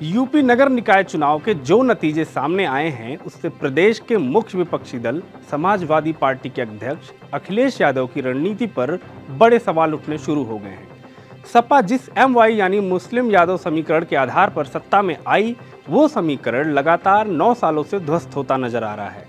UP नगर निकाय चुनाव के जो नतीजे सामने आए हैं उससे प्रदेश के मुख्य विपक्षी दल समाजवादी पार्टी के अध्यक्ष अखिलेश यादव की रणनीति पर बड़े सवाल उठने शुरू हो गए हैं। सपा जिस MY यानी मुस्लिम यादव समीकरण के आधार पर सत्ता में आई, वो समीकरण लगातार 9 सालों से ध्वस्त होता नजर आ रहा है।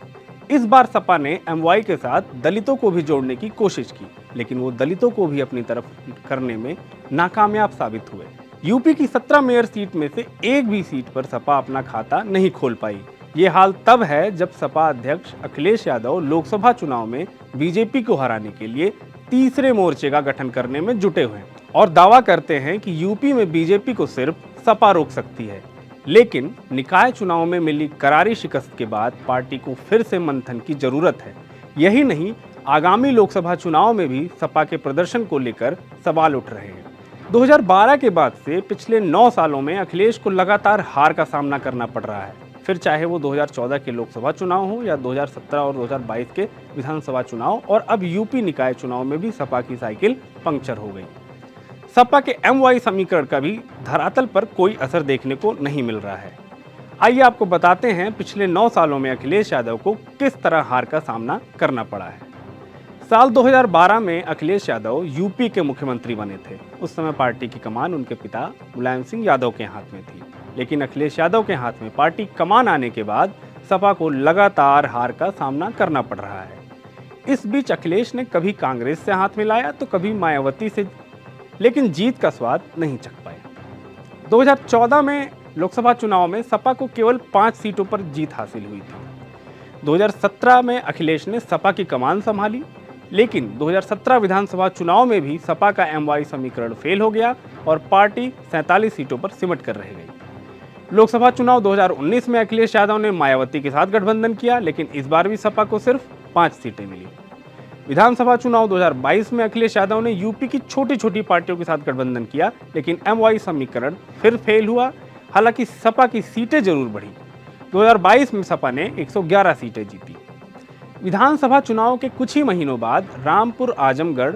इस बार सपा ने MY के साथ दलितों को भी जोड़ने की कोशिश की, लेकिन वो दलितों को भी अपनी तरफ करने में नाकामयाब साबित हुए। यूपी की 17 मेयर सीट में से एक भी सीट पर सपा अपना खाता नहीं खोल पाई। ये हाल तब है जब सपा अध्यक्ष अखिलेश यादव लोकसभा चुनाव में बीजेपी को हराने के लिए तीसरे मोर्चे का गठन करने में जुटे हुए हैं और दावा करते हैं कि यूपी में बीजेपी को सिर्फ सपा रोक सकती है। लेकिन निकाय चुनाव में मिली करारी शिकस्त के बाद पार्टी को फिर से मंथन की जरूरत है। यही नहीं, आगामी लोकसभा चुनाव में भी सपा के प्रदर्शन को लेकर सवाल उठ रहे हैं। 2012 के बाद से पिछले 9 सालों में अखिलेश को लगातार हार का सामना करना पड़ रहा है, फिर चाहे वो 2014 के लोकसभा चुनाव हो या 2017 और 2022 के विधानसभा चुनाव, और अब यूपी निकाय चुनाव में भी सपा की साइकिल पंक्चर हो गई। सपा के MY समीकरण का भी धरातल पर कोई असर देखने को नहीं मिल रहा है। आइए आपको बताते हैं पिछले 9 सालों में अखिलेश यादव को किस तरह हार का सामना करना पड़ा है। साल 2012 में अखिलेश यादव यूपी के मुख्यमंत्री बने थे। उस समय पार्टी की कमान उनके पिता मुलायम सिंह यादव के हाथ में थी, लेकिन अखिलेश यादव के हाथ में पार्टी कमान आने के बाद सपा को लगातार हार का सामना करना पड़ रहा है। इस बीच अखिलेश ने कभी कांग्रेस से हाथ मिलाया तो कभी मायावती से, लेकिन जीत का स्वाद नहीं चख पाया। 2014 में लोकसभा चुनाव में सपा को केवल 5 सीटों पर जीत हासिल हुई थी। 2017 में अखिलेश ने सपा की कमान संभाली, लेकिन 2017 विधानसभा चुनाव में भी सपा का MY समीकरण फेल हो गया और पार्टी 47 सीटों पर सिमट कर रह गई। लोकसभा चुनाव 2019 में अखिलेश यादव ने मायावती के साथ गठबंधन किया, लेकिन इस बार भी सपा को सिर्फ 5 सीटें मिली। विधानसभा चुनाव 2022 में अखिलेश यादव ने यूपी की छोटी छोटी पार्टियों के साथ गठबंधन किया, लेकिन MY समीकरण फिर फेल हुआ। हालांकि सपा की सीटें जरूर बढ़ी। 2022 में सपा ने 111 सीटें जीती। विधानसभा चुनाव के कुछ ही महीनों बाद रामपुर आजमगढ़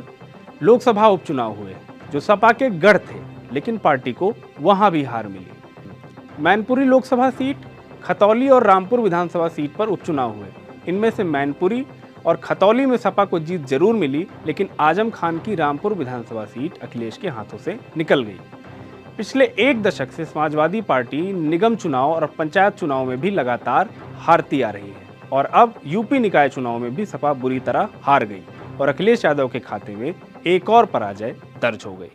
लोकसभा उपचुनाव हुए, जो सपा के गढ़ थे, लेकिन पार्टी को वहां भी हार मिली। मैनपुरी लोकसभा सीट, खतौली और रामपुर विधानसभा सीट पर उपचुनाव हुए। इनमें से मैनपुरी और खतौली में सपा को जीत जरूर मिली, लेकिन आजम खान की रामपुर विधानसभा सीट अखिलेश के हाथों से निकल गई। पिछले 1 दशक से समाजवादी पार्टी निगम चुनाव और पंचायत चुनाव में भी लगातार हारती आ रही है, और अब यूपी निकाय चुनाव में भी सपा बुरी तरह हार गई और अखिलेश यादव के खाते में एक और पराजय दर्ज हो गई।